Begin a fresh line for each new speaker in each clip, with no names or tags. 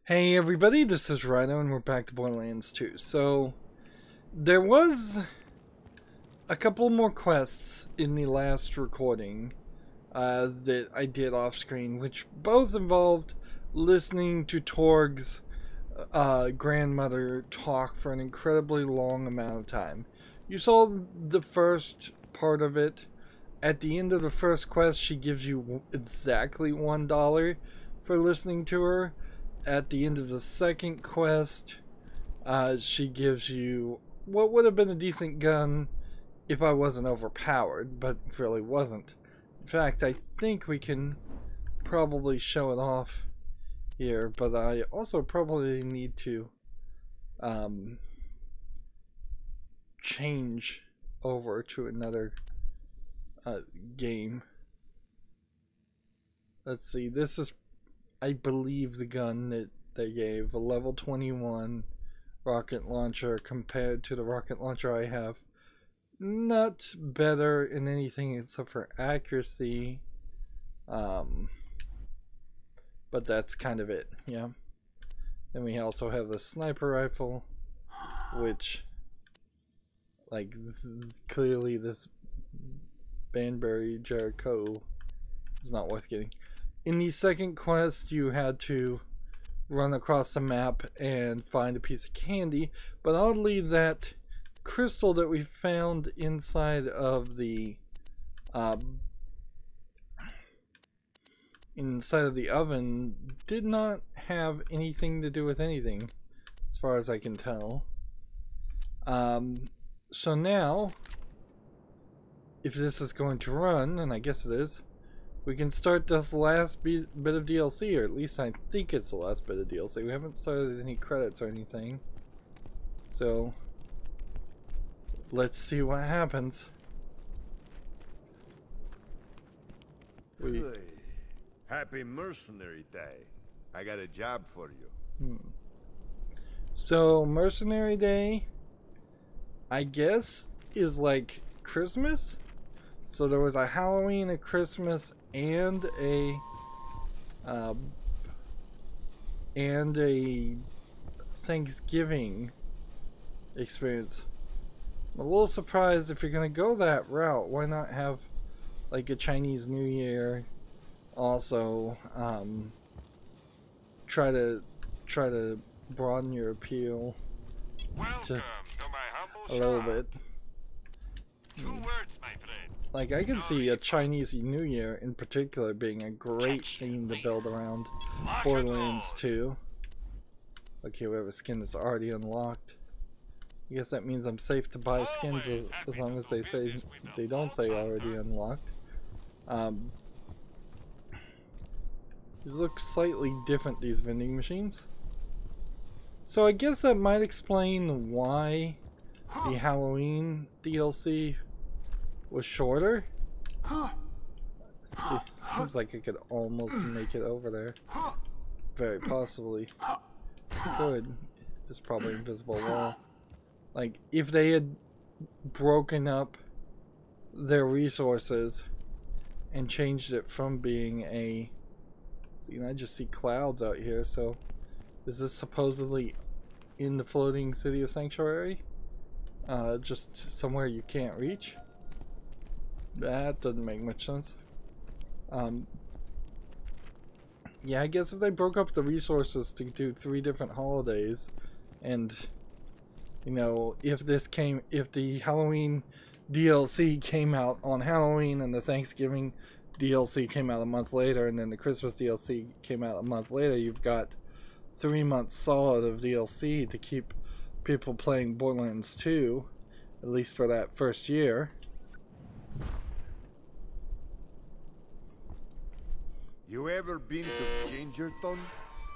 Hey everybody, this is Rydo and we're back to Borderlands 2. So, there was a couple more quests in the last recording that I did off screen, which both involved listening to Torg's grandmother talk for an incredibly long amount of time. You saw the first part of it. At the end of the first quest, she gives you exactly $1 for listening to her. At the end of the second quest, she gives you what would have been a decent gun if I wasn't overpowered, but really wasn't. In fact, I think we can probably show it off here, but I also probably need to change over to another game. Let's see, this is, I believe, the gun that they gave, a level 21 rocket launcher compared to the rocket launcher I have. Not better in anything except for accuracy, but that's kind of it, yeah. Then we also have the sniper rifle, which, like, clearly this Banbury Jericho is not worth getting. In the second quest, you had to run across the map and find a piece of candy, but oddly that crystal that we found inside of the oven did not have anything to do with anything, as far as I can tell. So now, if this is going to run, and I guess it is, we can start this last bit of DLC, or at least I think it's the last bit of DLC. We haven't started any credits or anything. So, let's see what happens.
Hey, happy Mercenary Day. I got a job for you.
So, Mercenary Day, I guess, is like Christmas? So there was a Halloween, a Christmas, and a Thanksgiving experience. I'm a little surprised if you're gonna go that route. Why not have like a Chinese New Year? Also, try to broaden your appeal to a little bit.
Two words, my friend.
Like, I can see a Chinese New Year in particular being a great theme to build around Borderlands 2. Okay, we have a skin that's already unlocked. I guess that means I'm safe to buy skins as long as they don't say already unlocked. These look slightly different, these vending machines. So I guess that might explain why the Halloween DLC was shorter. Seems like I could almost make it over there. Very possibly. Could. It's probably invisible wall. Like, if they had broken up their resources and changed it from being a... See, I just see clouds out here, so... Is this supposedly in the floating city of Sanctuary? Just somewhere you can't reach? That doesn't make much sense. Yeah, I guess if they broke up the resources to do 3 different holidays, and, you know, if the Halloween DLC came out on Halloween and the Thanksgiving DLC came out a month later, and then the Christmas DLC came out a month later, you've got 3 months solid of DLC to keep people playing Borderlands 2, at least for that first year.
You ever been to Gingerton?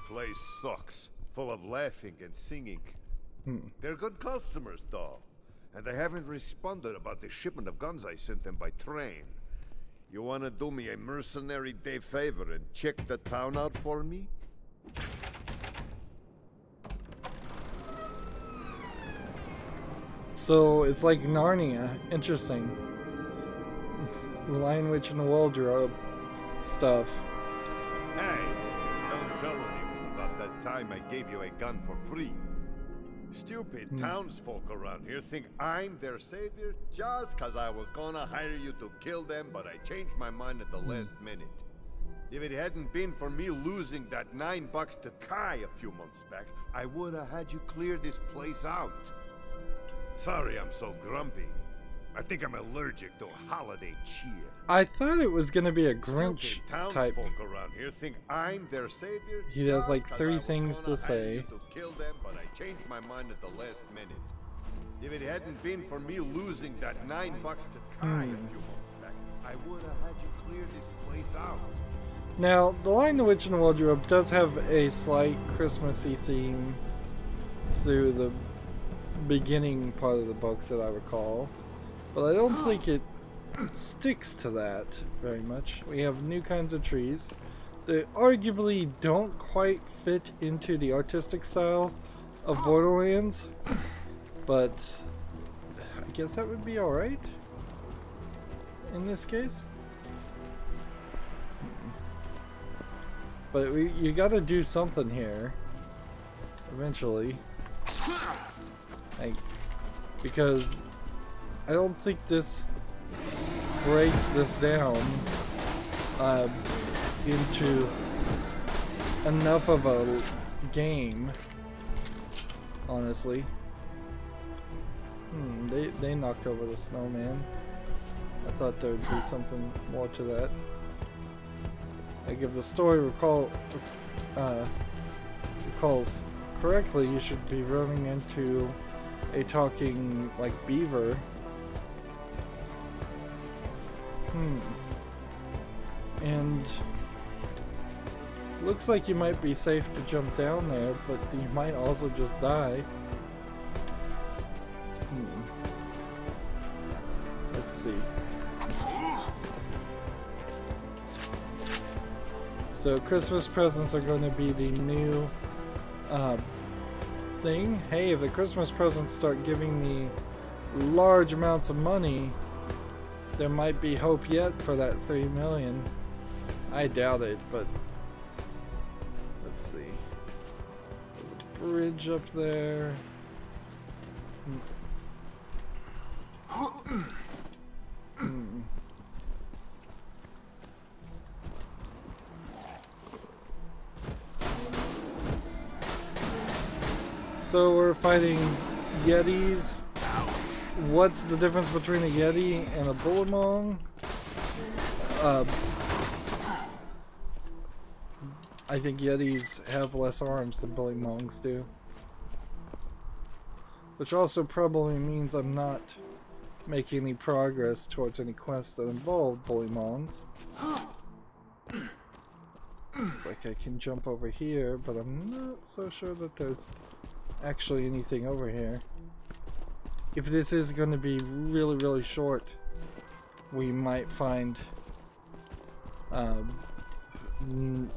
Place sucks, full of laughing and singing. They're good customers though, and they haven't responded about the shipment of guns I sent them by train. You wanna do me a Mercenary Day favor and check the town out for me?
So it's like Narnia. Interesting. Lion Witch in the Wardrobe stuff.
Hey, don't tell anyone about that time I gave you a gun for free. Stupid townsfolk around here think I'm their savior just cause I was gonna hire you to kill them, but I changed my mind at the last minute. If it hadn't been for me losing that $9 to Kai a few months back, I would have had you clear this place out. Sorry I'm so grumpy. I think I'm allergic to holiday cheer.
I thought it was gonna be a Grinch
Stupid
type.
townsfolk around here think I'm their savior.
He has like
just 'cause
3
I was
things
gonna
to
hire you
say.
to kill them, but I changed my mind at the last minute. If it hadn't been for me losing that $9 to Kai a few months back, I would have had you clear this place out.
Now, The Lion, the Witch, and the Wardrobe does have a slight Christmassy theme through the beginning part of the book that I recall, but I don't think it sticks to that very much. We have new kinds of trees that arguably don't quite fit into the artistic style of Borderlands, but I guess that would be alright in this case. But you gotta do something here eventually, like, because I don't think this breaks this down into enough of a game, honestly. They knocked over the snowman. I thought there would be something more to that. Like, if the story recalls correctly, you should be running into a talking, like, beaver. And looks like you might be safe to jump down there, but you might also just die. Let's see. So Christmas presents are going to be the new thing. Hey, if the Christmas presents start giving me large amounts of money, there might be hope yet for that 3 million. I doubt it, but let's see. There's a bridge up there. So we're fighting Yetis. What's the difference between a Yeti and a Bullymong? I think Yetis have less arms than Bullymongs do. Which also probably means I'm not making any progress towards any quests that involve Bullymongs. It's like I can jump over here, but I'm not so sure that there's actually anything over here. If this is going to be really, really short, we might find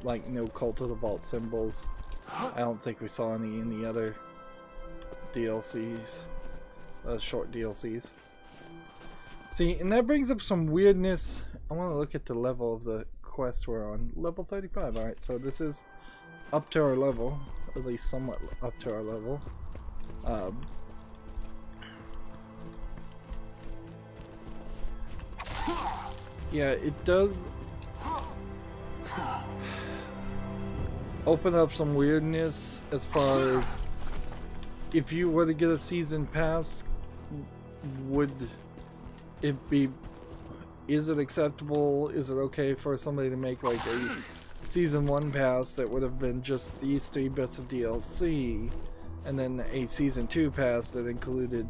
like no Cult of the Vault symbols. I don't think we saw any in the other DLCs, short DLCs. See, and that brings up some weirdness. I want to look at the level of the quest we're on. Level 35. Alright, so this is up to our level, at least somewhat up to our level. Yeah, it does open up some weirdness as far as if you were to get a season pass, would it be, is it acceptable, is it okay for somebody to make like a season 1 pass that would have been just these 3 bits of DLC, and then a season 2 pass that included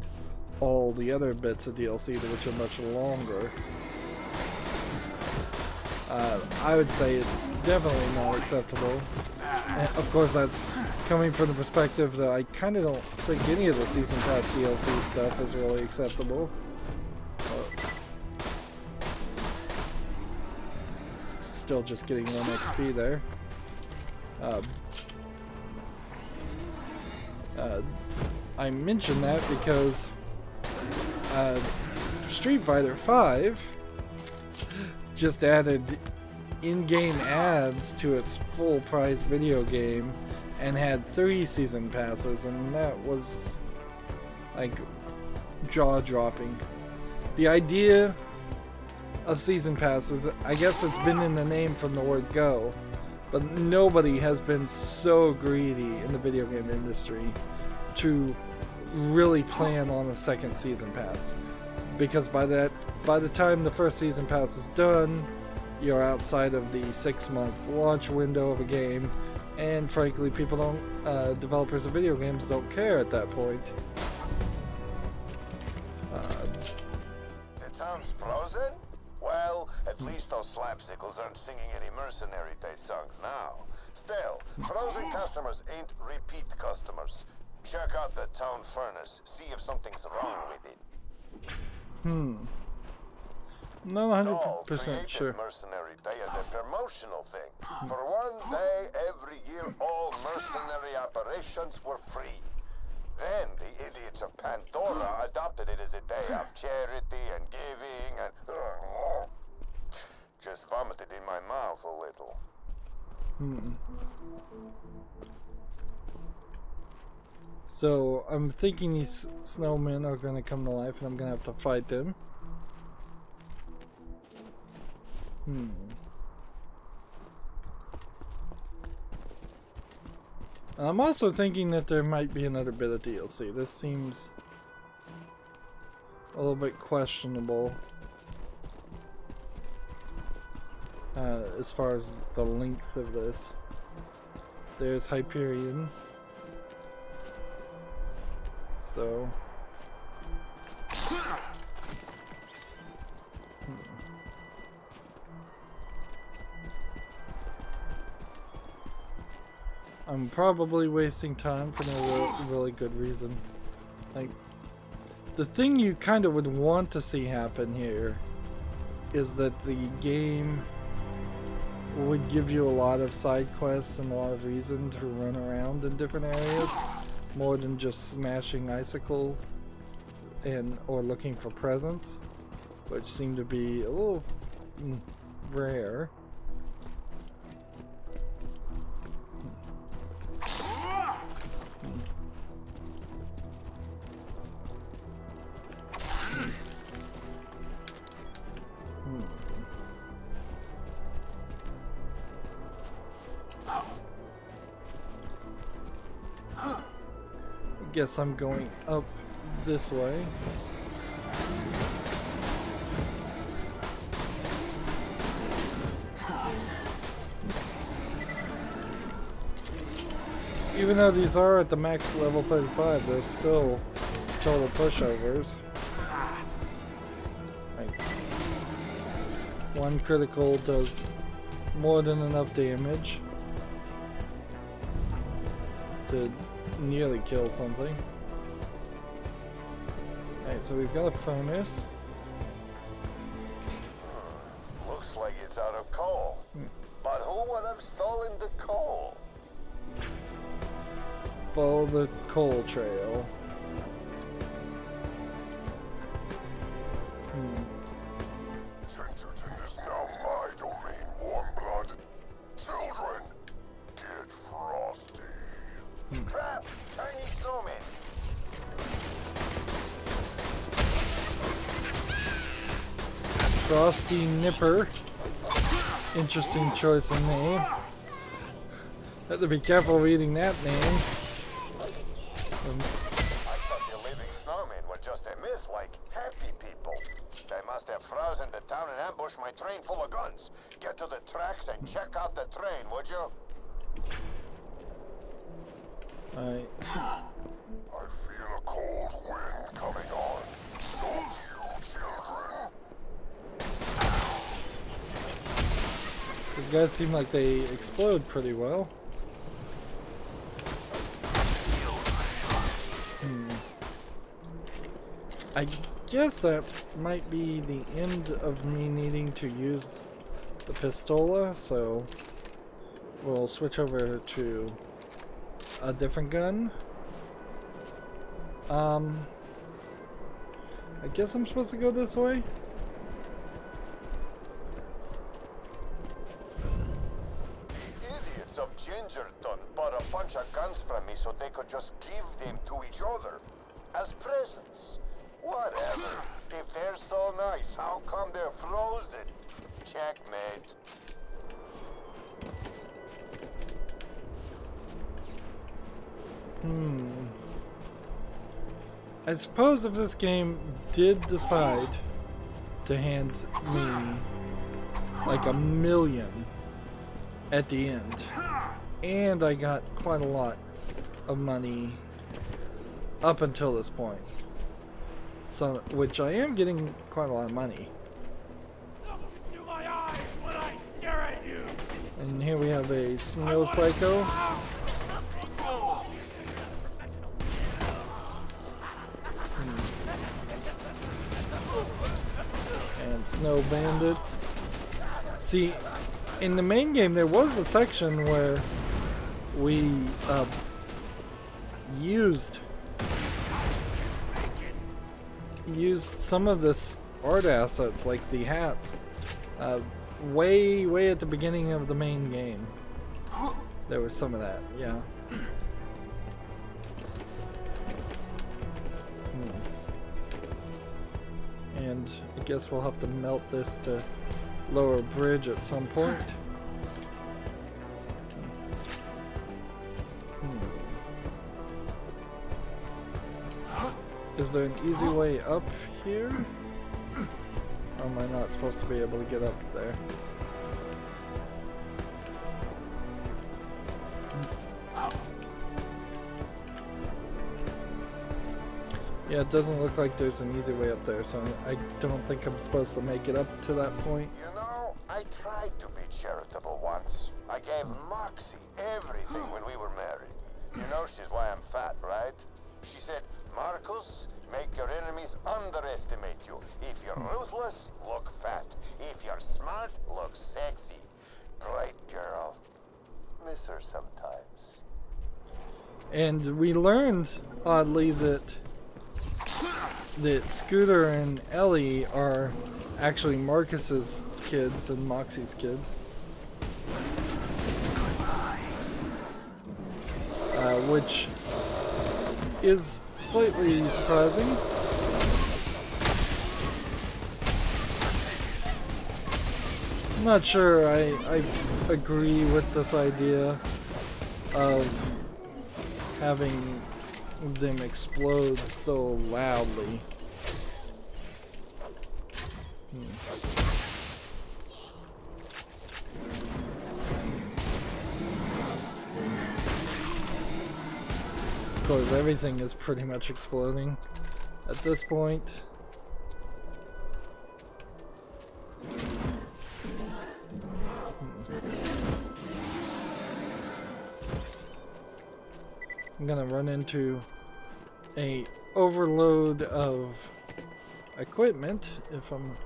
all the other bits of DLC which are much longer? I would say it's definitely not acceptable. And of course that's coming from the perspective that I kind of don't think any of the season pass DLC stuff is really acceptable. Still just getting 1 XP there. I mention that because Street Fighter V just added in-game ads to its full-price video game, and had 3 season passes, and that was like jaw-dropping. The idea of season passes, I guess it's been in the name from the word go, but nobody has been so greedy in the video game industry to really plan on a second season pass, because by the time the first season pass is done, you're outside of the 6-month launch window of a game, and frankly, people don't, developers of video games don't care at that point.
The town's frozen? Well, at least those slapsickles aren't singing any Mercenary Day songs now. Still, frozen customers ain't repeat customers. Check out the town furnace, see if something's wrong with it.
Not
Dahl
100%
created
sure.
Mercenary Day as a promotional thing. For one day every year, all mercenary operations were free. Then the idiots of Pandora adopted it as a day of charity and giving and... just vomited in my mouth a little.
So, I'm thinking these snowmen are going to come to life and I'm going to have to fight them. I'm also thinking that there might be another bit of DLC. This seems a little bit questionable as far as the length of this. There's Hyperion. So... I'm probably wasting time for no really good reason. Like, the thing you kind of would want to see happen here is that the game would give you a lot of side quests and a lot of reason to run around in different areas, more than just smashing icicles and or looking for presents, which seem to be a little rare. Guess I'm going up this way. Even though these are at the max level 35, they're still total pushovers. Like, one critical does more than enough damage to nearly kill something. Alright, so we've got a furnace.
Looks like it's out of coal. But who would have stolen the coal?
Follow the coal trail.
Gingerton is now my domain, warm blood. Children, get frosty. Crap! Tiny snowman!
Frosty Nipper. Interesting choice of name. Have to be careful reading that name.
I thought the living snowmen were just a myth like happy people. They must have frozen the town and ambushed my train full of guns. Get to the tracks and check out the train, would you?
Alright.
I feel a cold wind coming on. Don't you, children?
These guys seem like they explode pretty well. I guess that might be the end of me needing to use the pistola, so we'll switch over to a different gun. I guess I'm supposed to go this way?
The idiots of Gingerton Ginger-ton bought a bunch of guns from me so they could just give them to each other. As presents. Whatever. If they're so nice, how come they're frozen? Checkmate.
I suppose if this game did decide to hand me like $1 million at the end, and I got quite a lot of money up until this point, so which I am getting quite a lot of money.
Look into my eyes when I stare at you.
And here we have a snow psycho. And snow bandits. See, in the main game there was a section where we used some of this art assets, like the hats, way at the beginning of the main game. There was some of that, yeah. And I guess we'll have to melt this to lower a bridge at some point. Is there an easy way up here? Or am I not supposed to be able to get up there? Yeah, it doesn't look like there's an easy way up there, so I don't think I'm supposed to make it up to that point.
You know, I tried to be charitable once. I gave Moxie everything when we were married. You know she's why I'm fat, right? She said, Marcus, make your enemies underestimate you. If you're ruthless, look fat. If you're smart, look sexy. Bright girl. Miss her sometimes.
And we learned, oddly, that Scooter and Ellie are actually Marcus's kids and Moxie's kids. Which is slightly surprising. I'm not sure I agree with this idea of having them explode so loudly. Of course, everything is pretty much exploding at this point. I'm gonna run into a overload of equipment if I'm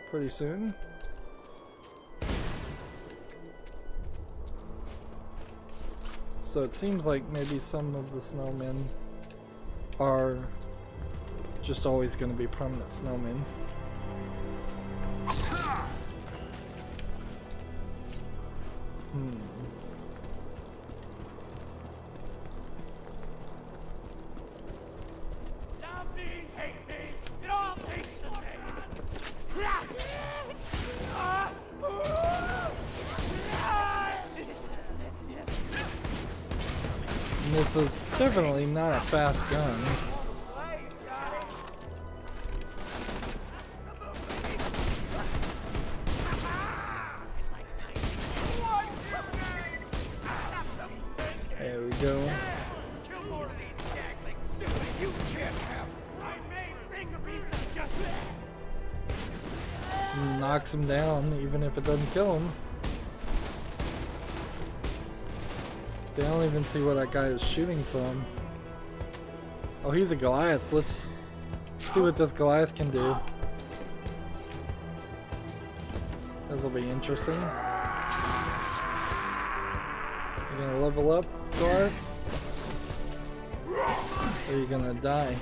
pretty soon. So it seems like maybe some of the snowmen are just always going to be permanent snowmen.
Love me, hate me, it all tastes the
And this is definitely not a fast gun. There we go. Knocks him down, even if it doesn't kill him. See, I don't even see where that guy is shooting from. Oh, he's a Goliath. Let's see what this Goliath can do. This will be interesting. You gonna level up, Goliath? Or are you gonna die?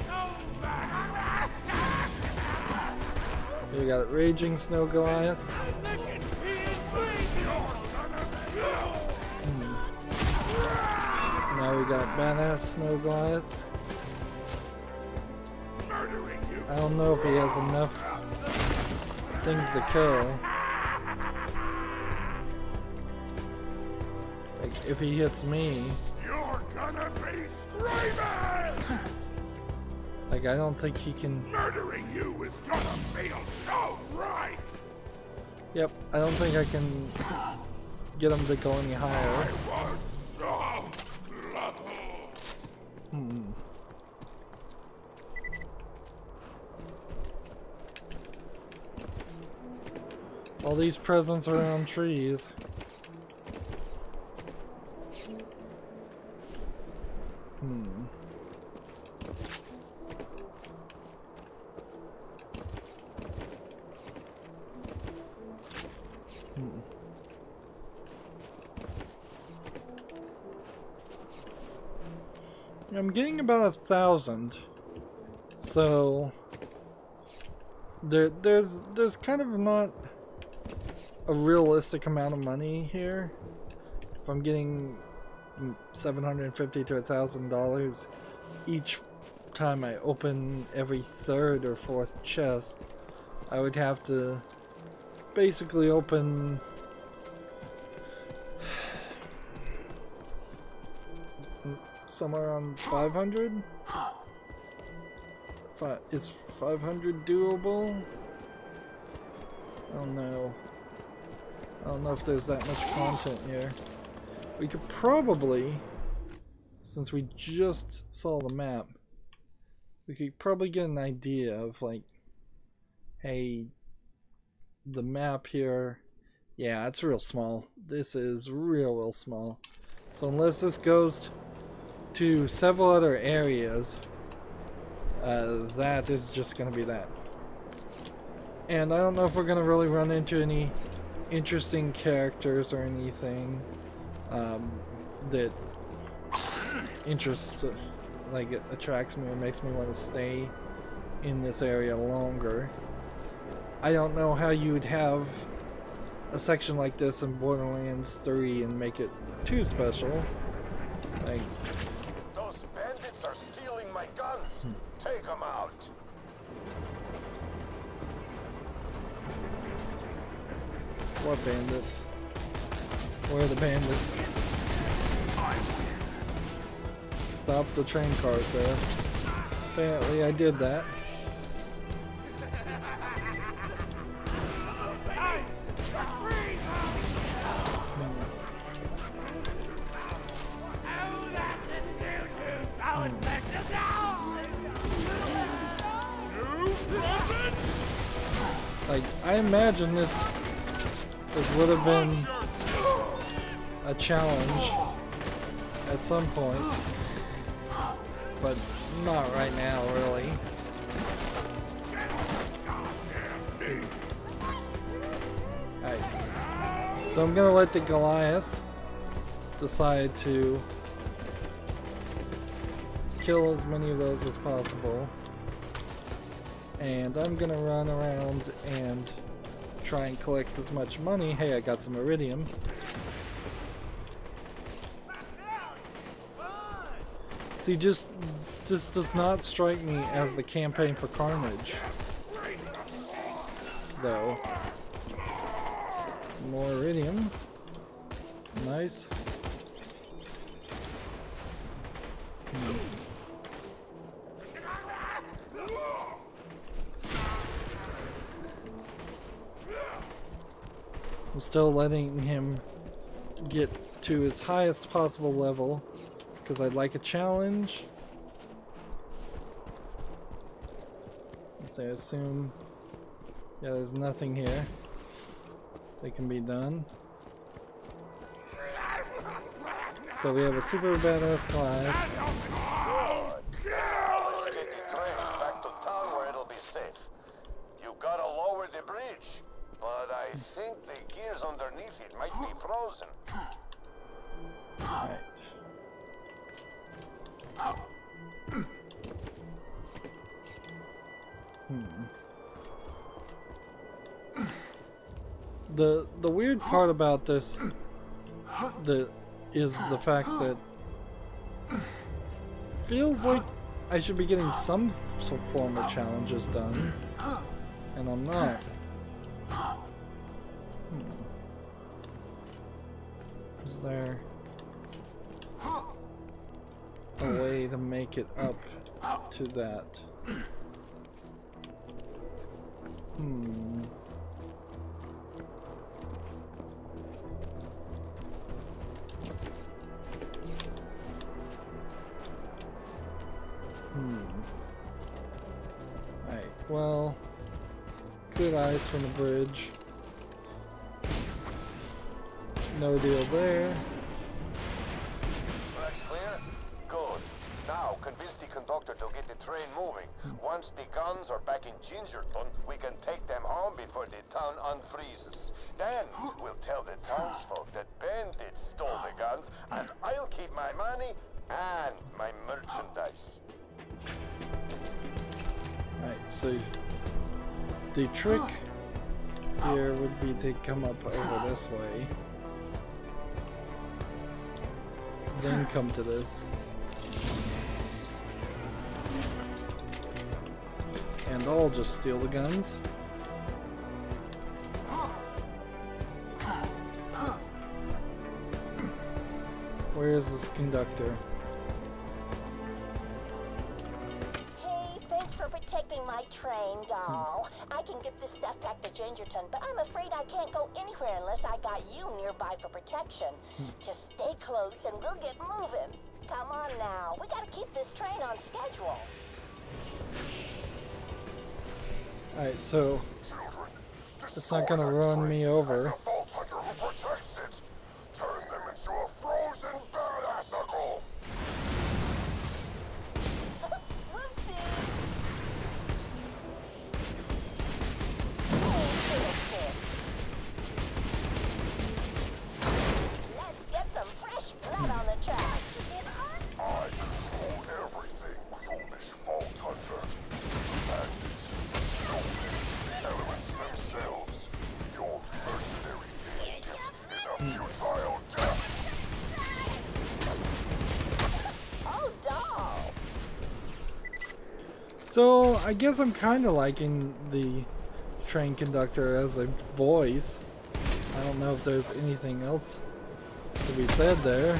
You got Raging Snow Goliath. Now we got badass Snow Goliath. I don't know if he has enough things to kill. Like, if he hits me,
You're gonna be screaming!
like, I don't think he can.
Murdering you is gonna feel so right!
Yep, I don't think I can get him to go any higher.
I was so lucky.
All these presents are on trees. I'm getting about 1,000, so there's kind of not a realistic amount of money here. If I'm getting $750 to $1,000 each time I open every third or fourth chest, I would have to basically open somewhere around 500. Is 500 doable? I don't know. I don't know if there's that much content here. We could probably, since we just saw the map, we could probably get an idea of, like, hey, the map here, yeah, it's real small. This is real small. So unless this goes to several other areas, that is just going to be that. And I don't know if we're going to really run into any interesting characters or anything that interests, like, it attracts me or makes me want to stay in this area longer. I don't know how you would have a section like this in Borderlands 3 and make it too special. Like,
Those bandits are stealing my guns. Take them out.
what bandits? Where are the bandits? Stop the train cart there. Apparently I did that. Like, I imagine this would have been a challenge at some point, but not right now, really. Alright, so I'm gonna let the Goliath decide to kill as many of those as possible. And I'm gonna run around and try and collect as much money. Hey, I got some iridium. See, this does not strike me as the campaign for Carnage, though. Some more iridium. Nice. I'm still letting him get to his highest possible level because I'd like a challenge. Let's say I assume, yeah, there's nothing here that can be done. So we have a super badass Clive.
Good. Now let's get the train back to town where it'll be safe. You gotta lower the bridge. But I think the gears underneath it might be frozen.
Right. The weird part about this is the fact that Feels like I should be getting some form of challenges done, and I'm not. Is there a way to make it up to that? Alright, well, good eyes from the bridge. No deal there.
Tracks clear? Good. Now, convince the conductor to get the train moving. Once the guns are back in Gingerton, we can take them home before the town unfreezes. Then, we'll tell the townsfolk that bandits stole the guns, and I'll keep my money and my merchandise.
Alright, so the trick here would be to come up over this way. Then come to this. And I'll just steal the guns. Where is this conductor?
Hey, thanks for protecting my train, doll. I can get this stuff back to Gingerton, but I'm afraid I can't go anywhere unless I got you nearby for protection. Just stay close and we'll get moving. Come on now, we gotta keep this train on schedule.
Alright, so it's not gonna run me over.
The Vault Hunter who protects it. Turn them into a frozen badassicle.
Whoopsie! Oh, fiddlesticks. Let's get some fresh blood on the tracks.
I control everything, foolish Vault Hunter. Bandits, the stolen, the elements themselves. Your mercenary deed gift is a futile death.
Oh, doll!
So I guess I'm kind of liking the train conductor as a voice. I don't know if there's anything else to be said there.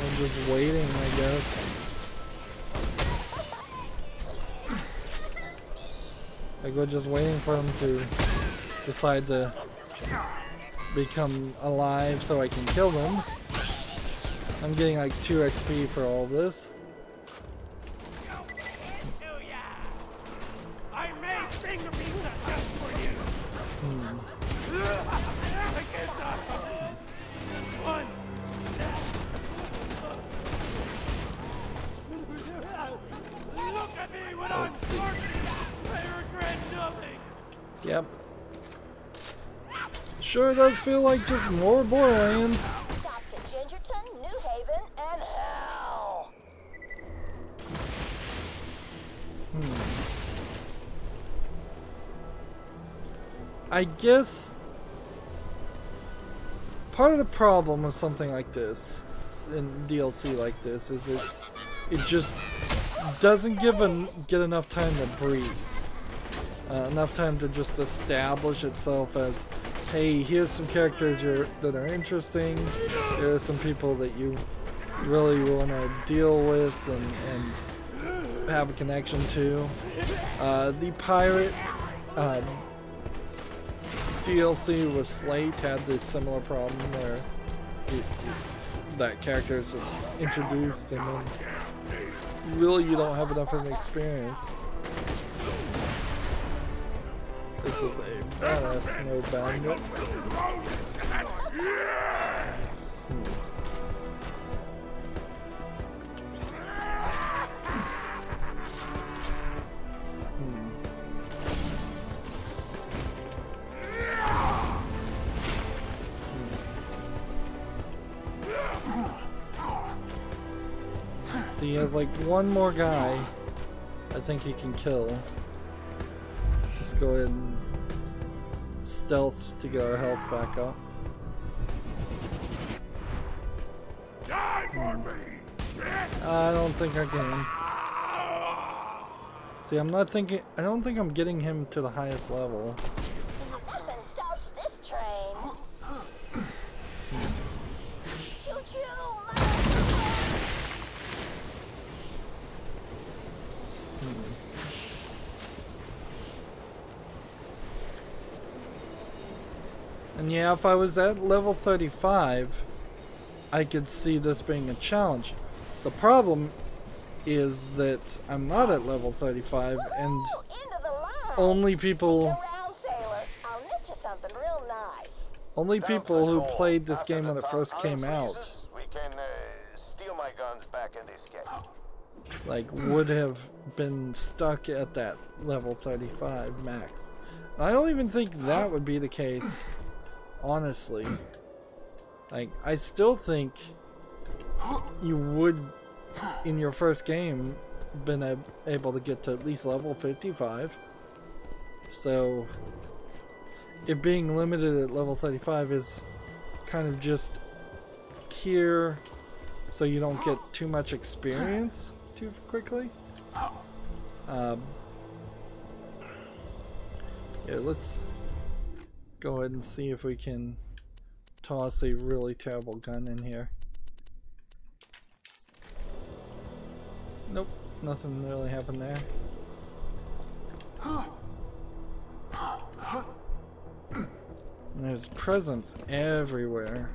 I'm just waiting, I guess. Like we're just waiting for him to decide to become alive so I can kill them. I'm getting like 2 XP for all this.
I made finger pizza just for you. I can't stop. Just one. Look at me when I'm
Let's see.
targeted. I regret nothing.
Yep. Sure does feel like just more Borderlands.
Stops at Gingerton, New Haven, and hell!
I guess part of the problem with something like this, in DLC like this, is it just doesn't get enough time to breathe. Enough time to just establish itself as, hey, here's some characters that are interesting, here are some people that you really want to deal with and have a connection to. The pirate DLC with Slate had this similar problem where that character is just introduced and then really you don't have enough of an experience. This is a badass snow bandit. So he has like one more guy I think he can kill. Let's go ahead and stealth to get our health back up.
Die for me!
I don't think I can. See, I don't think I'm getting him to the highest level.
Nothing stops this train. Choo-choo, motherfuckers!
And yeah, if I was at level 35, I could see this being a challenge. The problem is that I'm not at level 35, and
Into the line.
only
See
people
you around, sailor. I'll knit you something real nice.
only people who
Cool.
played this
After
game
the
when it
town
first came out,
unfreezes, we can steal my guns back and escape.
like, would have been stuck at that level 35 max. And I don't even think that would be the case, honestly. Like, I still think you would, in your first game, been able to get to at least level 55. So, it being limited at level 35 is kind of just here so you don't get too much experience too quickly. Yeah, let's go ahead and see if we can toss a really terrible gun in here. Nope, nothing really happened there. And there's presents everywhere.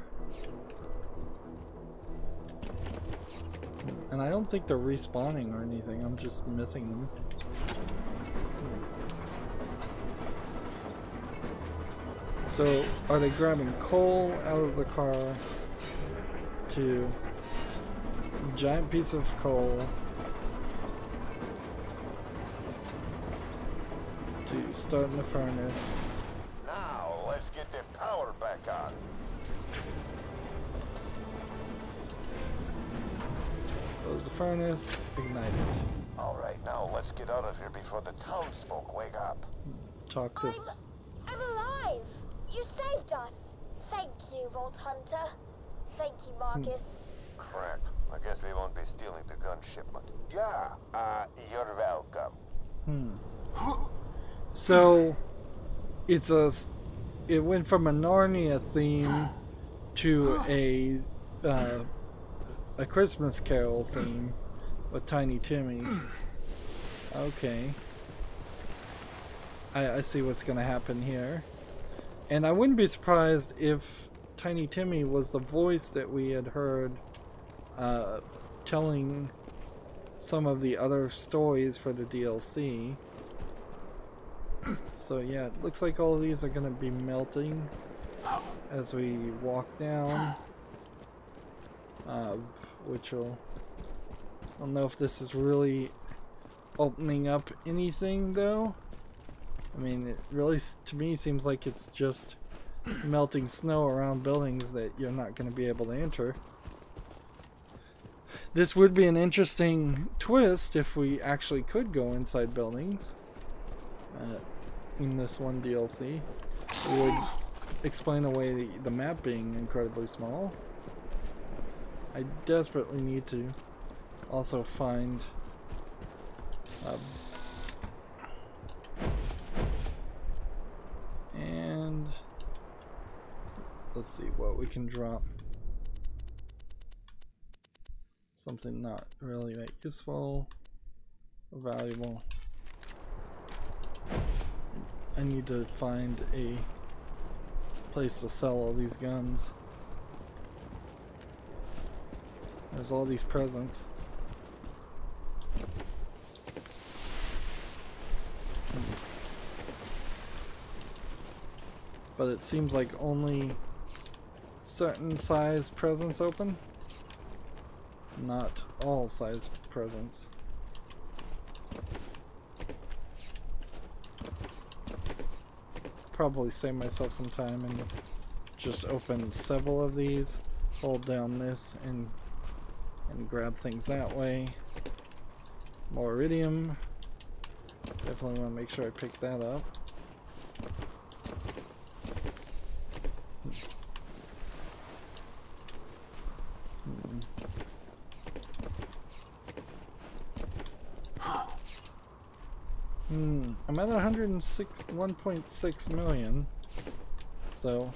And I don't think they're respawning or anything, I'm just missing them. So, are they grabbing coal out of the car to a giant piece of coal to start in the furnace?
Now, let's get the power back on.
Close the furnace, ignite it.
All right, now let's get out of here before the townsfolk wake up.
Talk this.
I'm alive! You saved us! Thank you, Vault Hunter. Thank you, Marcus.
Crap. I guess we won't be stealing the gun shipment. Yeah, you're welcome.
So, it went from a Narnia theme to a Christmas Carol theme with Tiny Timmy. Okay. I see what's gonna happen here. And I wouldn't be surprised if Tiny Timmy was the voice that we had heard telling some of the other stories for the DLC. So yeah, it looks like all of these are going to be melting as we walk down. Which will... I don't know if this is really opening up anything though. I mean, it really, to me, seems like it's just melting snow around buildings that you're not going to be able to enter. This would be an interesting twist if we actually could go inside buildings in this one DLC. It would explain away the map being incredibly small. I desperately need to also find and let's see what we can drop. Something not really that useful or valuable. I need to find a place to sell all these guns. There's all these presents. But it seems like only certain size presents open. Not all size presents. Probably save myself some time and just open several of these, hold down this and grab things that way. More iridium. Definitely want to make sure I pick that up. I'm at 1.6 million. So,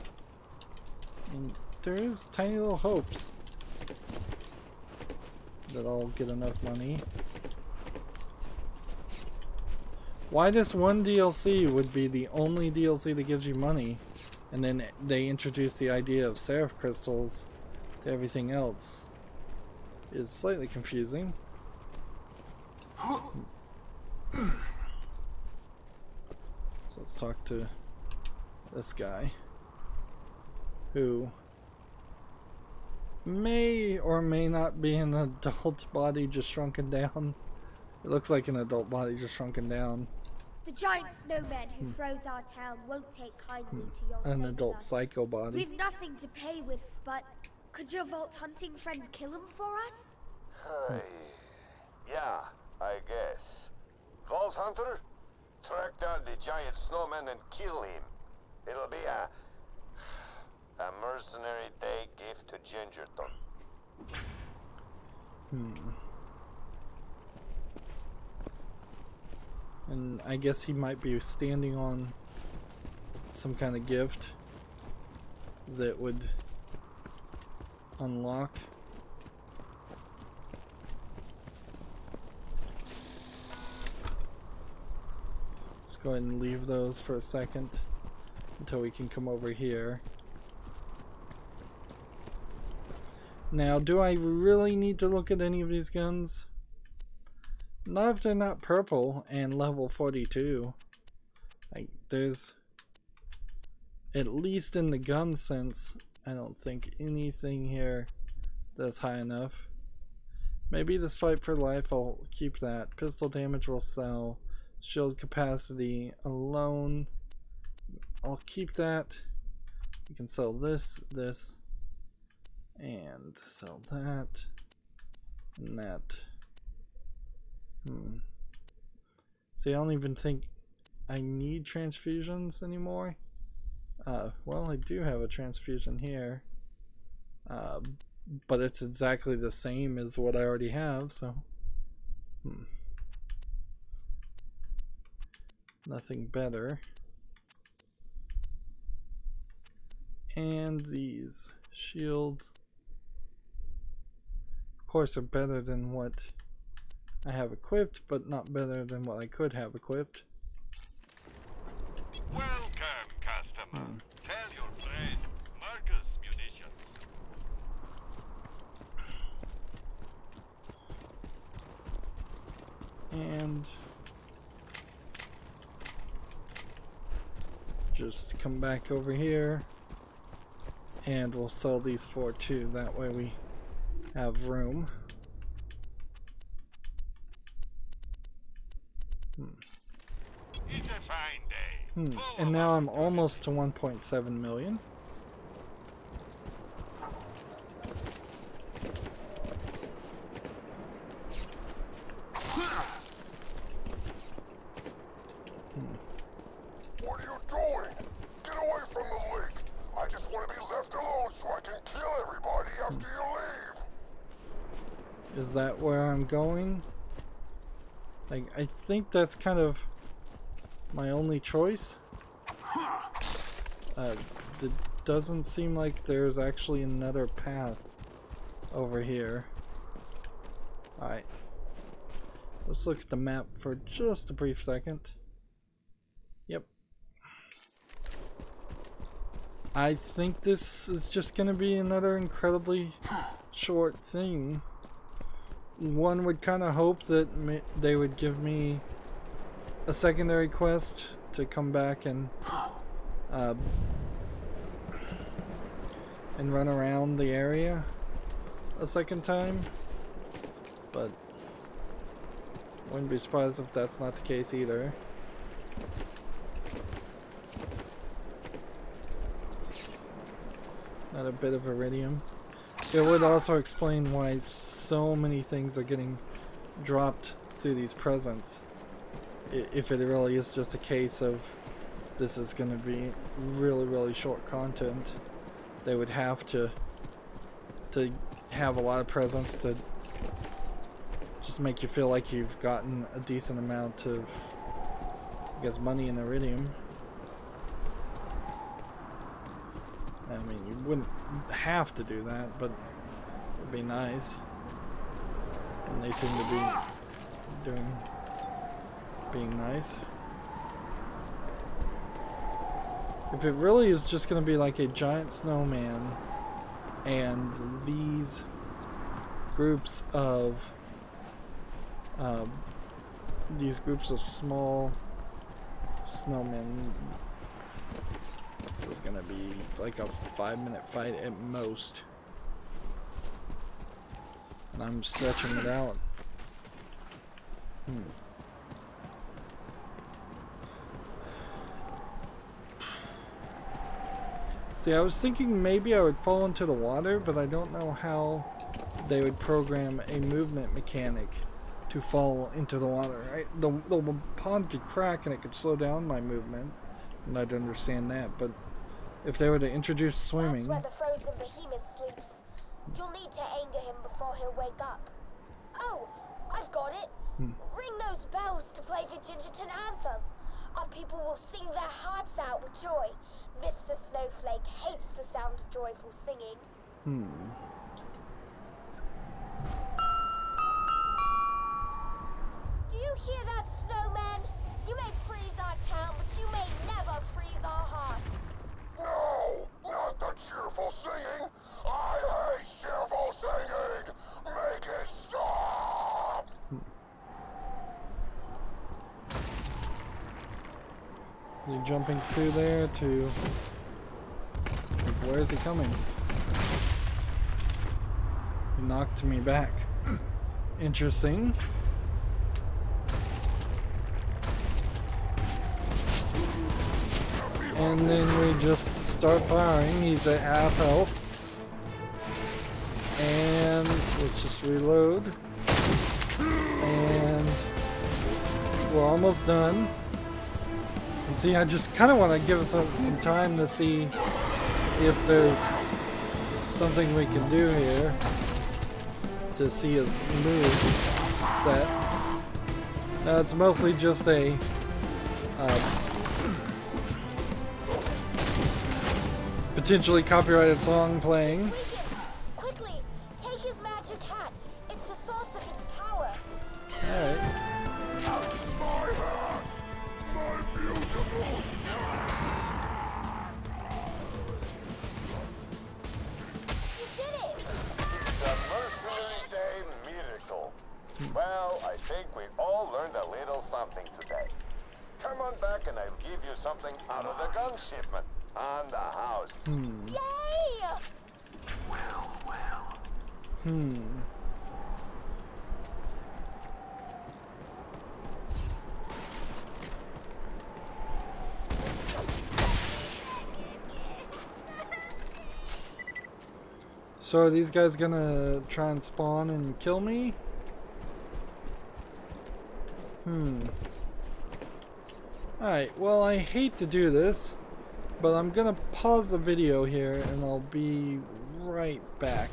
I mean, there is tiny little hopes that I'll get enough money. Why this one DLC would be the only DLC that gives you money, and then they introduce the idea of Seraph crystals to everything else, is slightly confusing. So let's talk to this guy, who may or may not be an adult body just shrunken down. It looks like an adult body just shrunken down.
The giant snowman who froze our town won't take kindly to your
An
saving
adult
us.
psycho body.
We've nothing to pay with, but could your vault hunting friend kill him for us?
Yeah, I guess. Vault Hunter? Track down the giant snowman and kill him. It'll be a mercenary day gift to Gingerton.
And I guess he might be standing on some kind of gift that would unlock. Let's go ahead and leave those for a second until we can come over here. Now, do I really need to look at any of these guns? Not if they're not purple and level 42. Like, there's, at least in the gun sense, I don't think anything here that's high enough. Maybe this fight for life, I'll keep that. Pistol damage will sell. Shield capacity alone, I'll keep that. You can sell this, and sell that, and that. See, I don't even think I need transfusions anymore. Well, I do have a transfusion here, but it's exactly the same as what I already have, so nothing better. And these shields, of course, are better than what I have equipped, but not better than what I could have equipped.
Welcome, customer. Tell your friend, Marcus Munitions.
And just come back over here, and we'll sell these four too. That way we have room.
It's a fine day.
And now I'm almost to 1.7 million.
What are you doing? Get away from the lake. I just want to be left alone so I can kill everybody after you leave.
Is that where I'm going? Like, I think that's kind of my only choice. It doesn't seem like there's actually another path over here. Alright. Let's look at the map for just a brief second. Yep. I think this is just going to be another incredibly short thing. One would kind of hope that they would give me a secondary quest to come back and run around the area a second time, but wouldn't be surprised if that's not the case either. Not a bit of iridium. It would also explain why so many things are getting dropped through these presents. If it really is just a case of this is going to be really short content, they would have to have a lot of presents to just make you feel like you've gotten a decent amount of I guess money and iridium. I mean, you wouldn't have to do that, but it'd be nice. And they seem to be being nice. If it really is just going to be like a giant snowman and these groups of small snowmen, this is going to be like a 5-minute fight at most. And I'm stretching it out. See, I was thinking maybe I would fall into the water, but I don't know how they would program a movement mechanic to fall into the water. The pond could crack and it could slow down my movement, and I'd understand that, but if they were to introduce swimming...
That's where the frozen behemoth sleeps. You'll need to anger him before he'll wake up. Oh, I've got it. Ring those bells to play the Gingerton anthem. Our people will sing their hearts out with joy. Mr. Snowflake hates the sound of joyful singing. Do you hear that, snowman? You may freeze our town, but you may never freeze our hearts.
No, not the cheerful singing. I hate cheerful singing. Make it stop.
Is he jumping through there to... Like, where is he coming? He knocked me back. Interesting. And then we just start firing. He's at half health. And let's just reload. And we're almost done. And see, I just kind of want to give us some time to see if there's something we can do here to see his move set. Now it's mostly just a potentially copyrighted song playing.
Quickly, take his magic hat. It's the source of his power.
Alright.
My hat, my beautiful.
You did it!
It's a mercenary day miracle. Well, I think we all learned a little something today. Come on back and I'll give you something out of the gun shipment. On the house.
Yay!
So are these guys gonna try and spawn and kill me? Alright, well, I hate to do this, but I'm gonna pause the video here and I'll be right back.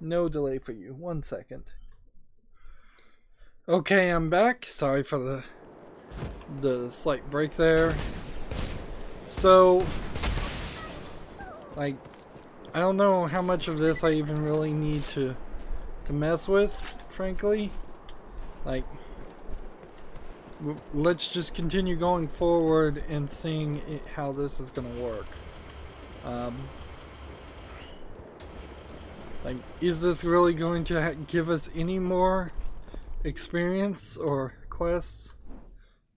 No delay for you. 1 second. Okay, I'm back. Sorry for the slight break there. So, like, I don't know how much of this I even really need to mess with, frankly. Like, let's just continue going forward and seeing how this is going to work. Like, is this really going to give us any more experience or quests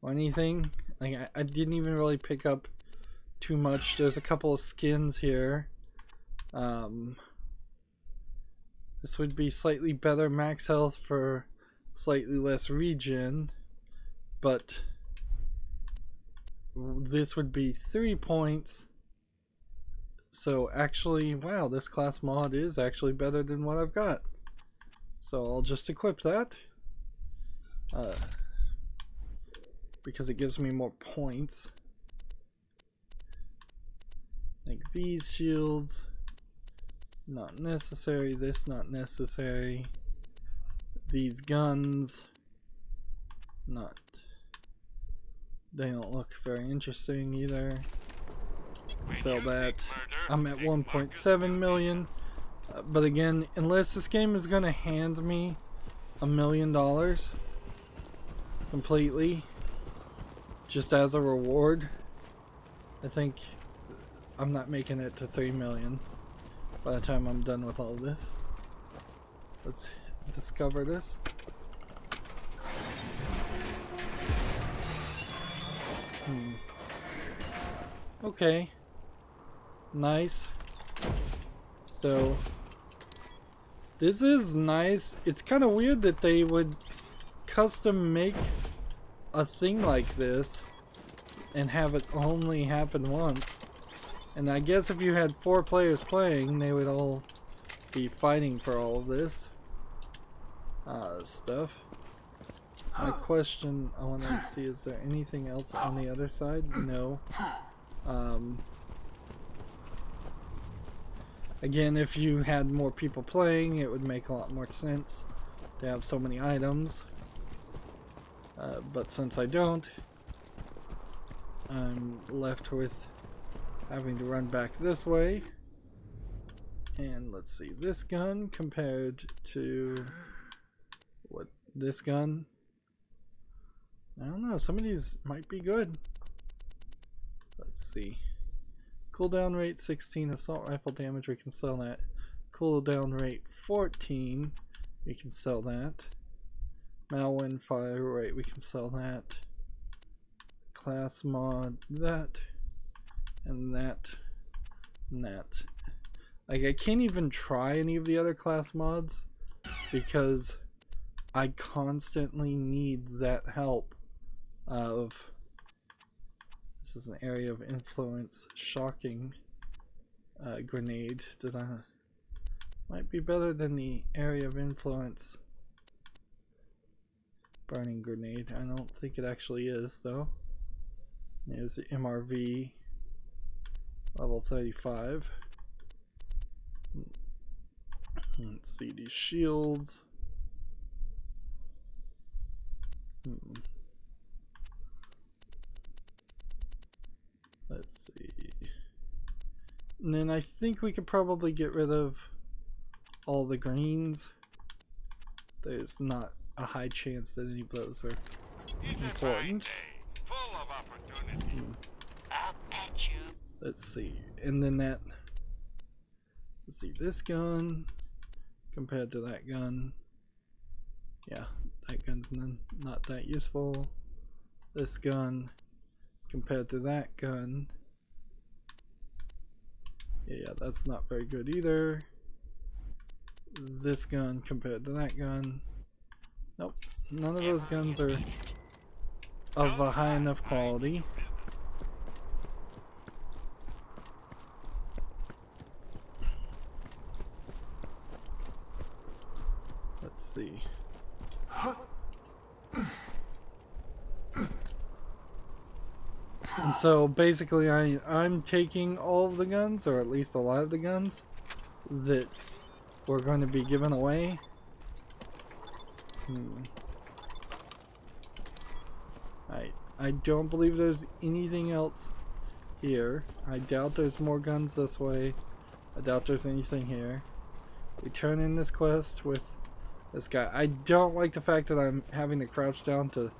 or anything? Like, I didn't even really pick up too much. There's a couple of skins here. This would be slightly better max health for slightly less regen, but this would be 3 points. So actually, wow, this class mod is actually better than what I've got. So I'll just equip that. Because it gives me more points. Like these shields, not necessary. This not necessary. These guns, not They don't look very interesting either. Sell that. I'm at 1.7 million. But again, unless this game is going to hand me $1 million completely, just as a reward, I think I'm not making it to 3 million by the time I'm done with all of this. Let's discover this. Okay. Nice. So this is nice. It's kind of weird that they would custom make a thing like this and have it only happen once. And I guess if you had 4 players playing, they would all be fighting for all of this stuff. My question I want to see, is there anything else on the other side? No. Again, if you had more people playing, it would make a lot more sense to have so many items. But since I don't, I'm left with having to run back this way. And let's see, this gun compared to what this gun. I don't know, some of these might be good. Let's see. Cooldown rate 16, assault rifle damage, we can sell that. Cooldown rate 14, we can sell that. Malwind fire rate, we can sell that. Class mod, that. And that. And that. Like, I can't even try any of the other class mods because I constantly need that help of, this is an area of influence, shocking grenade that might be better than the area of influence burning grenade. I don't think it actually is though. There's the MRV level 35. Let's see these shields. Let's see. And then I think we could probably get rid of all the greens. There's not a high chance that any of those are important.
Full of opportunity. I'll bet you.
Let's see. And then that. Let's see. This gun compared to that gun. Yeah, that gun's not that useful. This gun compared to that gun. Yeah, that's not very good either. This gun compared to that gun. Nope, none of those guns are of a high enough quality. Let's see. And so basically I'm taking all of the guns, or at least a lot of the guns that we're going to be giving away. I don't believe there's anything else here. I doubt there's more guns this way. I doubt there's anything here. We turn in this quest with this guy. I don't like the fact that I'm having to crouch down to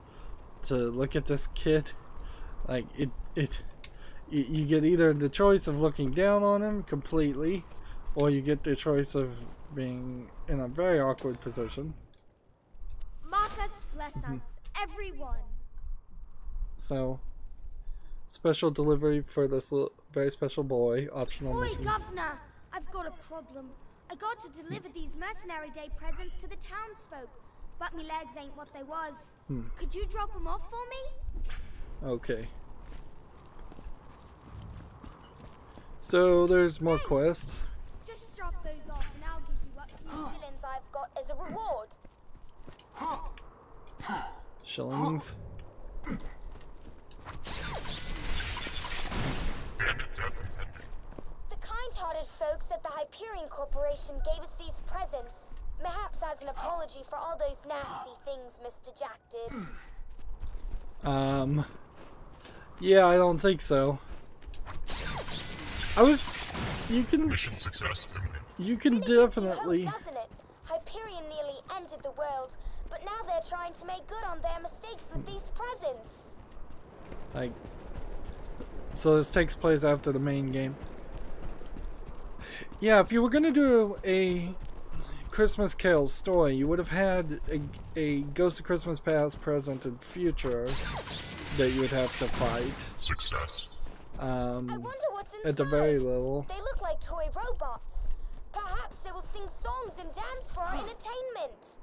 look at this kid. Like you get either the choice of looking down on him completely, or you get the choice of being in a very awkward position.
Marcus bless us, everyone.
So, special delivery for this little, very special boy. Optional
Oi,
mission.
Governor! I've got a problem. I got to deliver these mercenary day presents to the townsfolk, but me legs ain't what they was. Could you drop them off for me?
Okay. So there's more quests.
Just drop those off and I'll give you what few shillings I've got as a reward.
Shillings.
The kind-hearted folks at the Hyperion Corporation gave us these presents. Perhaps as an apology for all those nasty things Mr. Jack did.
Yeah, I don't think so. You can...
Mission success imminent.
You can
Really gives you
definitely...
hope, doesn't it? Hyperion nearly ended the world, but now they're trying to make good on their mistakes with these presents.
Like... So this takes place after the main game. Yeah, if you were gonna do a Christmas Carol story, you would have had a Ghost of Christmas Past, Present, and Future that you would have to fight.
Success.
I wonder what's inside.
At the very little.
They look like toy robots. Perhaps they will sing songs and dance for our entertainment.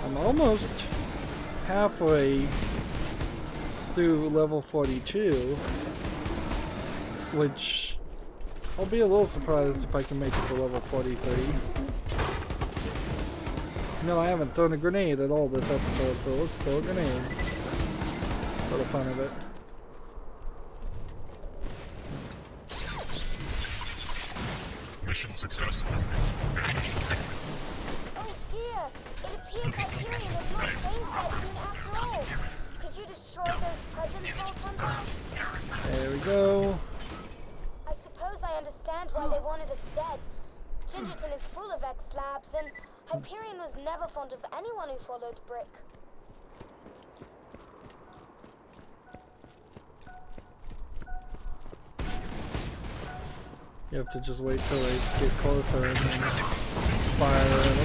I'm almost halfway through level 42, which I'll be a little surprised if I can make it to level 43. No, I haven't thrown a grenade at all this episode, so let's throw a grenade for the fun of it.
Mission success.
Oh dear, it appears Hyperion has not changed that tune after all. Could you destroy those presents, Vault Hunter?
There we go.
I suppose I understand why they wanted us dead. Gingerton is full of X-Labs, and Hyperion was never fond of anyone who followed Brick.
You have to just wait till they get closer and then fire at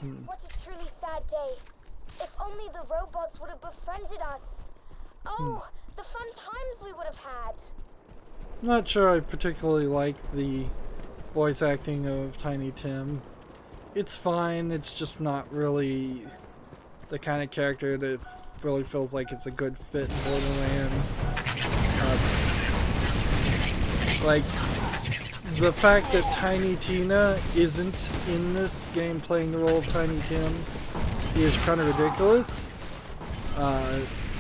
them.
What a truly sad day. If only the robots would have befriended us. Oh, the fun times we would have had.
I'm not sure I particularly like the voice acting of Tiny Tim. It's fine, it's just not really the kind of character that really feels like it's a good fit in Borderlands. Like, the fact that Tiny Tina isn't in this game playing the role of Tiny Tim is kind of ridiculous.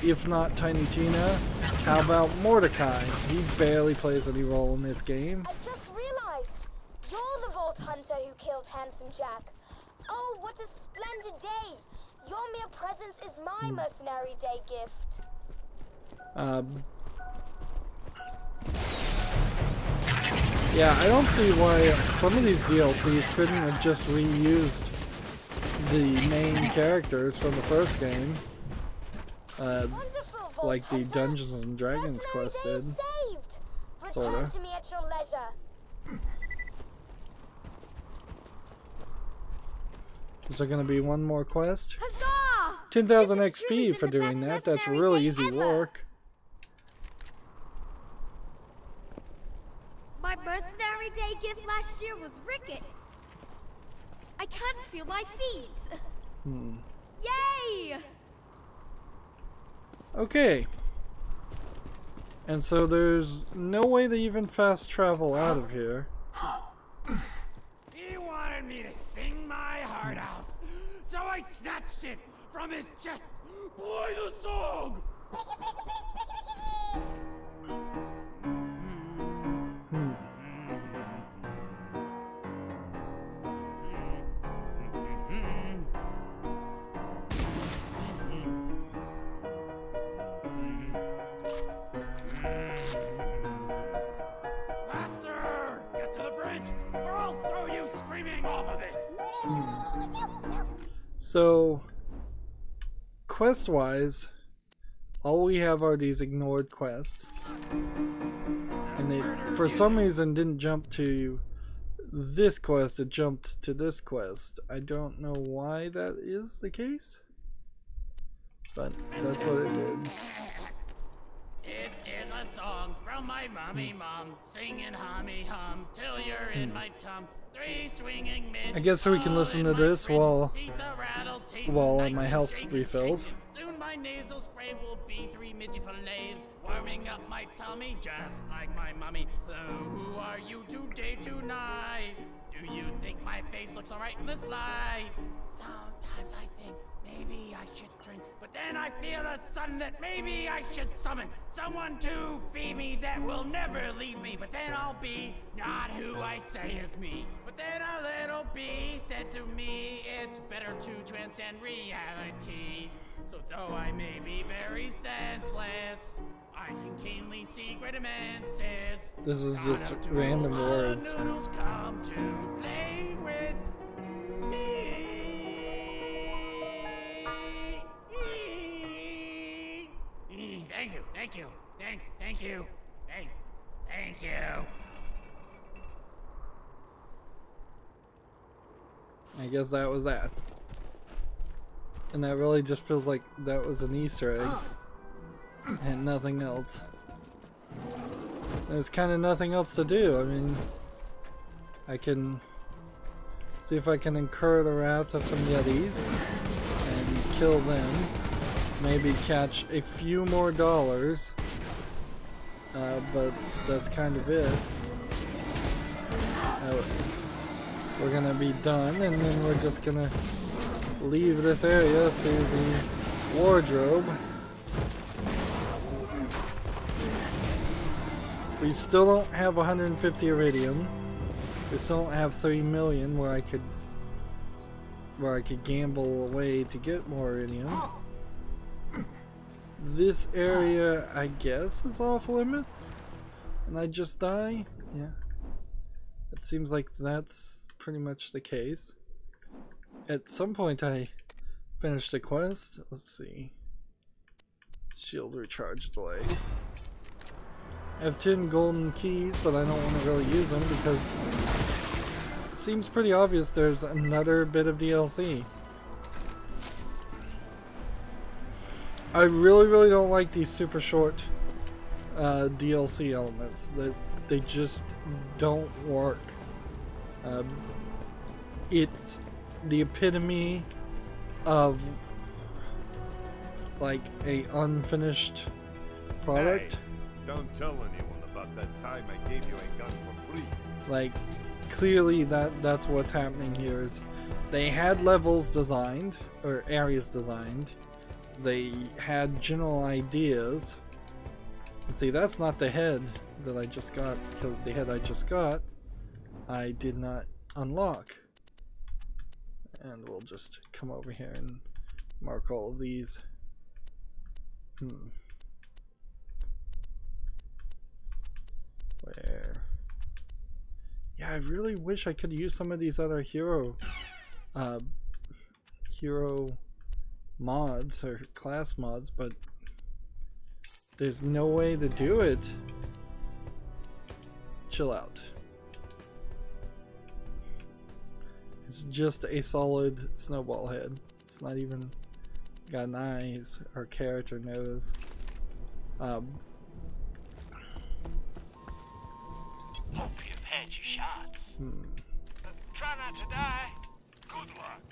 If not Tiny Tina, how about Mordecai? He barely plays any role in this game.
I just realized, you're the Vault Hunter who killed Handsome Jack. Oh, what a splendid day! Your mere presence is my mercenary day gift.
Yeah, I don't see why some of these DLCs couldn't have just reused the main characters from the first game.
Wonderful, Vault
Like the
Hunter.
Dungeons and Dragons
Mercenary
quest
day
did.
is saved. Return
Sorta.
to me at your leisure.
Is there going to be one more quest?
Huzzah!
10,000
This has truly
XP for
been the
doing
best
that. That's
mercenary
really
day
easy
ever.
work.
My mercenary day gift last year was rickets. I can't feel my feet. Yay!
Okay. And so there's no way to even fast travel out of here.
He wanted me to sing my heart out, so I snatched it from his chest. Play the song! Faster! Get to the bridge, or I'll throw you screaming off of it!
So, quest-wise, all we have are these ignored quests. And it, for some reason, didn't jump to this quest, it jumped to this quest. I don't know why that is the case, but that's what it did.
It is a song from my mommy mom, singing hummy hum till you're in my tum. Three swinging mid.
I guess we can listen to this while my health refills.
Soon my nasal spray will be 3 midget fillets, warming up my tummy just like my mummy. So who are you today, tonight? Do you think my face looks alright in this light? Sometimes I think maybe I should drink But then I feel a sudden that maybe I should summon someone to feed me that will never leave me. But then I'll be not who I say is me. But then a little bee said to me, it's better to transcend reality. So though I may be very senseless, I can keenly see great immenses.
This is just random words.
Noodles come to play with me. Thank you, thank you, thank you, thank you.
I guess that was that. And that really just feels like that was an Easter egg. And nothing else. There's kind of nothing else to do. I mean, I can see if I can incur the wrath of some Yetis and kill them. Maybe catch a few more dollars. But that's kind of it. We're gonna be done, and then we're just gonna leave this area through the wardrobe. We still don't have 150 iridium. We still don't have 3 million where I could gamble away to get more iridium. This area, I guess, is off limits, and I just die. Yeah, it seems like that's pretty much the case. At some point, I finished a quest. Let's see. Shield recharge delay. I have 10 golden keys, but I don't want to really use them because it seems pretty obvious there's another bit of DLC. I really don't like these super short DLC elements. They just don't work. It's the epitome of like a unfinished product.
Hey, don't tell anyone about that time I gave you a gun for free.
Like, clearly that's what's happening here. Is they had levels designed or areas designed. They had general ideas. And see, that's not the head that I just got, because the head I just got I did not unlock. And we'll just come over here and mark all of these. Where? Yeah, I really wish I could use some of these other hero mods or class mods, but there's no way to do it. Chill out. It's just a solid snowball head. It's not even got an eyes or carrot or nose.
Hope you've had your shots. Try not to die. Good luck.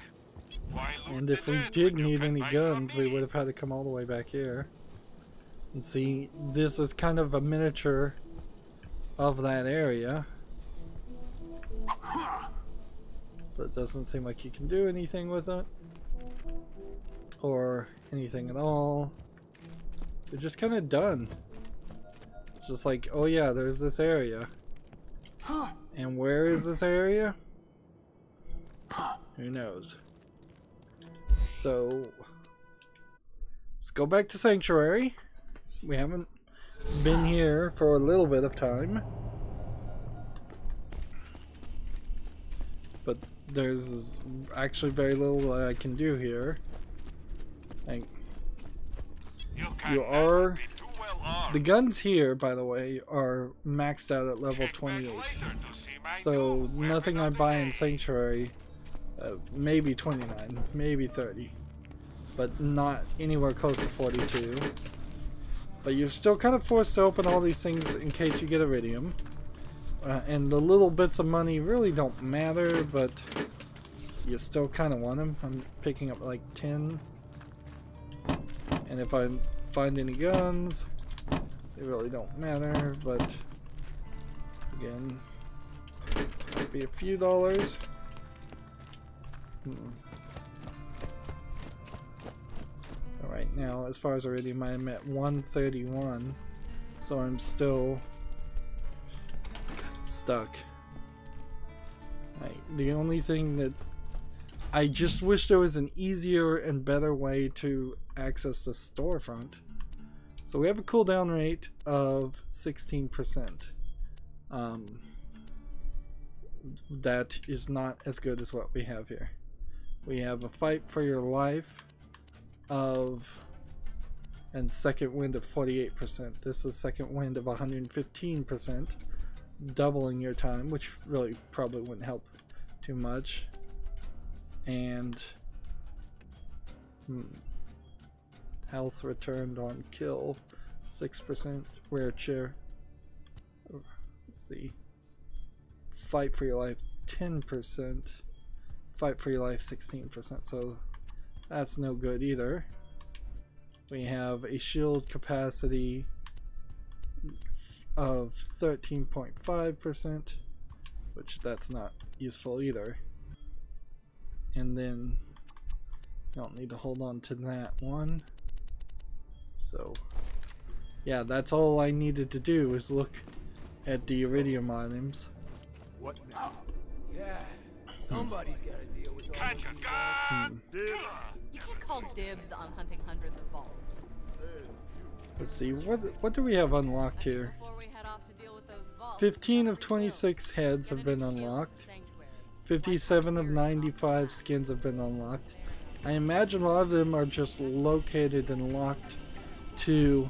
And if we did need any guns, we would have had to come all the way back here. And see, this is kind of a miniature of that area. But it doesn't seem like you can do anything with it. Or anything at all. They're just kind of done. It's just like, oh yeah, there's this area. And where is this area? Who knows? So, let's go back to Sanctuary. We haven't been here for a little bit of time. But there's actually very little that I can do here. Like, the guns here, by the way, are maxed out at level 28. So nothing I buy in Sanctuary, maybe 29, maybe 30, but not anywhere close to 42. But you're still kind of forced to open all these things in case you get iridium. And the little bits of money really don't matter, but you still kind of want them. I'm picking up like 10. And if I find any guns, they really don't matter, but again, might be a few dollars. Alright, now as far as iridium. I'm at 131, so I'm still stuck. The only thing that I just wish there was an easier and better way to access the storefront. So we have a cooldown rate of 16%. That is not as good as what we have here. We have a fight for your life of, and second wind of 48%. This is second wind of 115%, doubling your time, which really probably wouldn't help too much. And health returned on kill 6%. Rare chair, let's see, fight for your life 10%, fight for your life 16%, so that's no good either. We have a shield capacity of 13.5%, which that's not useful either. And then you don't need to hold on to that one. So yeah, that's all I needed to do was look at the iridium items.
What now?
Yeah, somebody's got to deal with all
Catch
this.
a gun!
You can't call dibs on hunting hundreds of vaults.
Let's see, what do we have unlocked here? 15 of 26 heads have been unlocked. 57 of 95 skins have been unlocked. I imagine a lot of them are just located and locked to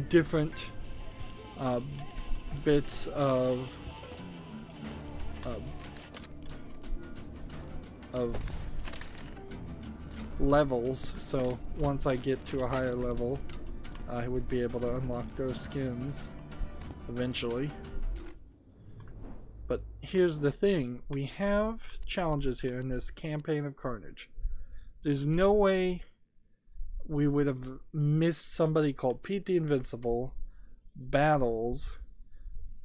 different bits of levels. So once I get to a higher level, I would be able to unlock those skins eventually. But here's the thing, we have challenges here in this campaign of Carnage. There's no way we would have missed somebody called Pete the Invincible, battles,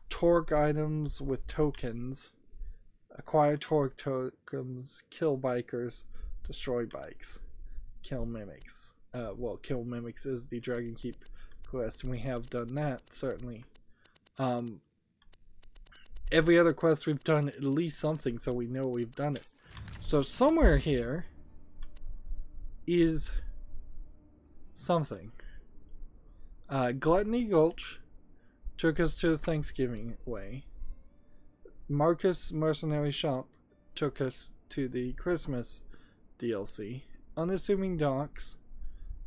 torque items with tokens, acquire torque tokens, kill bikers, destroy bikes, kill mimics. Well, kill mimics is the Dragon Keep quest, and we have done that, certainly. Every other quest we've done at least something, so we know we've done it. So somewhere here is something. Gluttony Gulch took us to the Thanksgiving way. Marcus Mercenary Shop took us to the Christmas DLC. Unassuming Docks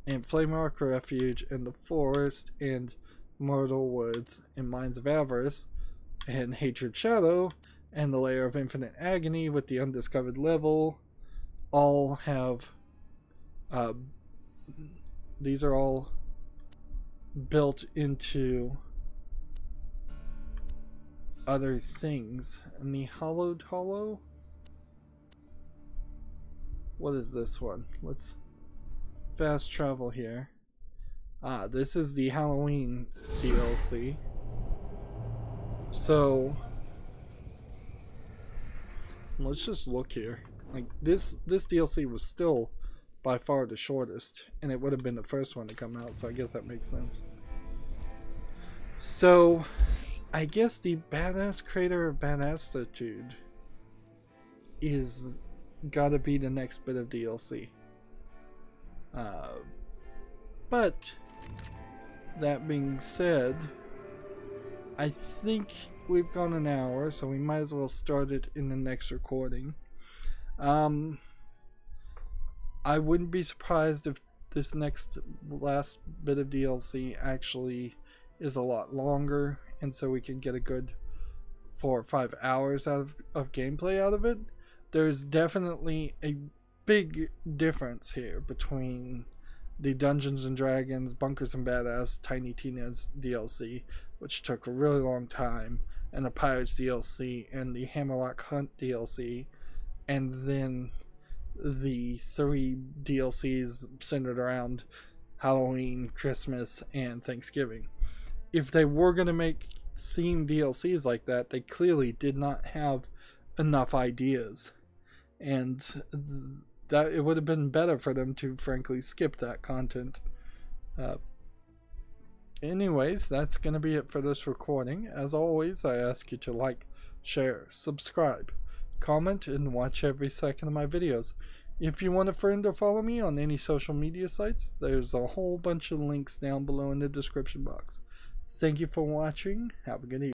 and Flamerock Refuge and the Forest and Myrtle Woods and Mines of Avarice and Hatred Shadow and the Lair of Infinite Agony with the undiscovered level all have these are all built into other things. And the Hollowed Hollow, what is this one? Let's fast travel here. This is the Halloween DLC. So let's just look here. Like this DLC was still by far the shortest, and it would have been the first one to come out, so I guess that makes sense. So I guess the Badass Crater of Badassitude is gotta be the next bit of DLC. But that being said, I think we've gone an hour, so we might as well start it in the next recording. I wouldn't be surprised if this last bit of DLC actually is a lot longer, and so we can get a good 4 or 5 hours of gameplay out of it. There's definitely a big difference here between the Dungeons and Dragons, Bunkers and Badass, Tiny Tina's DLC, which took a really long time, and the Pirates DLC, and the Hammerlock Hunt DLC, and then the 3 DLCs centered around Halloween, Christmas, and Thanksgiving. If they were going to make themed DLCs like that, they clearly did not have enough ideas. And that it would have been better for them to frankly skip that content. Anyways, that's going to be it for this recording. As always, I ask you to like, share, subscribe, comment, and watch every second of my videos. If you want a friend or follow me on any social media sites, there's a whole bunch of links down below in the description box. Thank you for watching. Have a good evening.